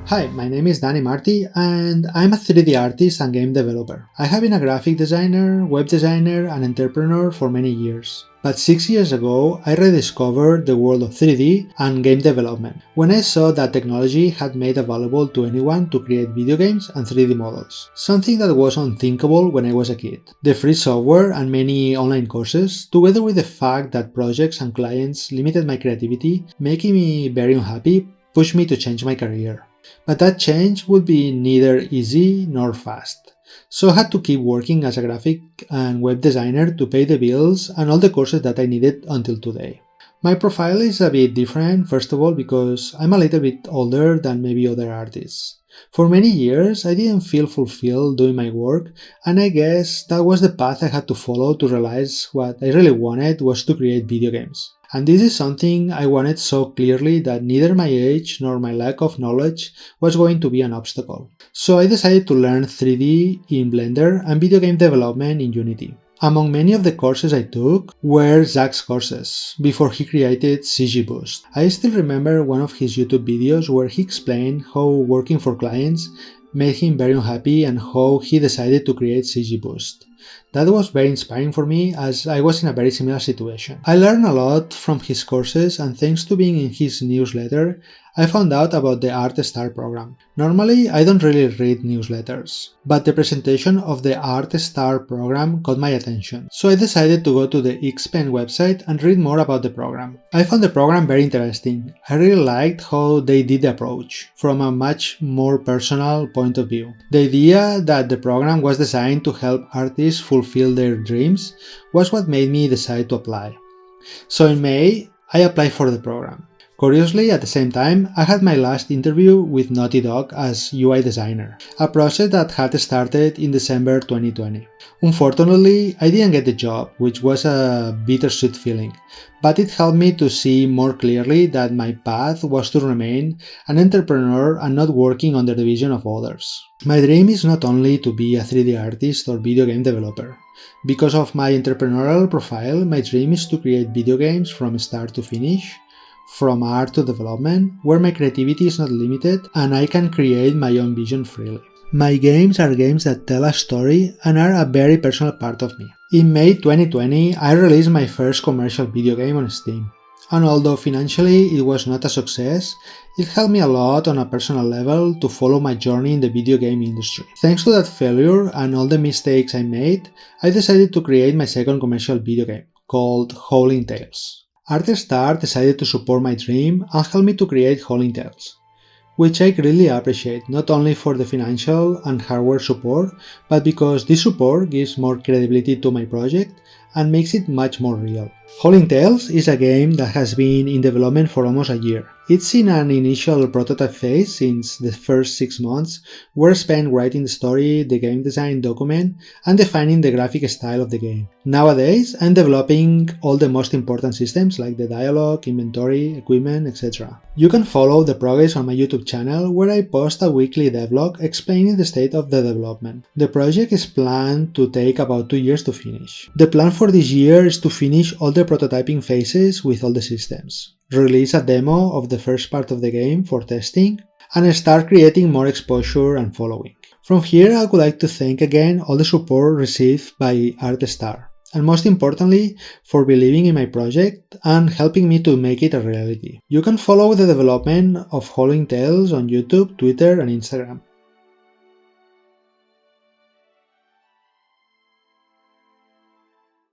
Hi, my name is Danny Marty and I'm a 3D artist and game developer. I have been a graphic designer, web designer and entrepreneur for many years. But 6 years ago, I rediscovered the world of 3D and game development when I saw that technology had made available to anyone to create video games and 3D models, something that was unthinkable when I was a kid. The free software and many online courses, together with the fact that projects and clients limited my creativity, making me very unhappy, pushed me to change my career. But that change would be neither easy nor fast. So I had to keep working as a graphic and web designer to pay the bills and all the courses that I needed until today. My profile is a bit different, first of all, because I'm a little bit older than maybe other artists. For many years, I didn't feel fulfilled doing my work, and I guess that was the path I had to follow to realize what I really wanted was to create video games. And this is something I wanted so clearly that neither my age nor my lack of knowledge was going to be an obstacle. So I decided to learn 3D in Blender and video game development in Unity. Among many of the courses I took were Zach's courses, before he created CG Boost. I still remember one of his YouTube videos where he explained how working for clients made him very unhappy and how he decided to create CG Boost. That was very inspiring for me as I was in a very similar situation. I learned a lot from his courses, and thanks to being in his newsletter, I found out about the Art Star program. Normally, I don't really read newsletters, but the presentation of the Art Star program caught my attention, so I decided to go to the XPen website and read more about the program. I found the program very interesting. I really liked how they did the approach, from a much more personal point of view. The idea that the program was designed to help artists fulfill their dreams was what made me decide to apply. So in May, I applied for the program. Curiously, at the same time, I had my last interview with Naughty Dog as UI designer, a process that had started in December 2020. Unfortunately, I didn't get the job, which was a bittersweet feeling, but it helped me to see more clearly that my path was to remain an entrepreneur and not working under the vision of others. My dream is not only to be a 3D artist or video game developer. Because of my entrepreneurial profile, my dream is to create video games from start to finish, from art to development, where my creativity is not limited and I can create my own vision freely. My games are games that tell a story and are a very personal part of me. In May 2020, I released my first commercial video game on Steam. And although financially it was not a success, it helped me a lot on a personal level to follow my journey in the video game industry. Thanks to that failure and all the mistakes I made, I decided to create my second commercial video game, called Howling Tales. Artstar decided to support my dream and help me to create Howling Tales, which I greatly appreciate, not only for the financial and hardware support, but because this support gives more credibility to my project and makes it much more real. Howling Tales is a game that has been in development for almost a year. It's in an initial prototype phase since the first 6 months were spent writing the story, the game design document, and defining the graphic style of the game. Nowadays, I'm developing all the most important systems like the dialogue, inventory, equipment, etc. You can follow the progress on my YouTube channel where I post a weekly devlog explaining the state of the development. The project is planned to take about 2 years to finish. The plan for this year is to finish all the prototyping phases with all the systems, release a demo of the first part of the game for testing, and start creating more exposure and following. From here, I would like to thank again all the support received by Artstar, and most importantly, for believing in my project and helping me to make it a reality. You can follow the development of Howling Tales on YouTube, Twitter, and Instagram.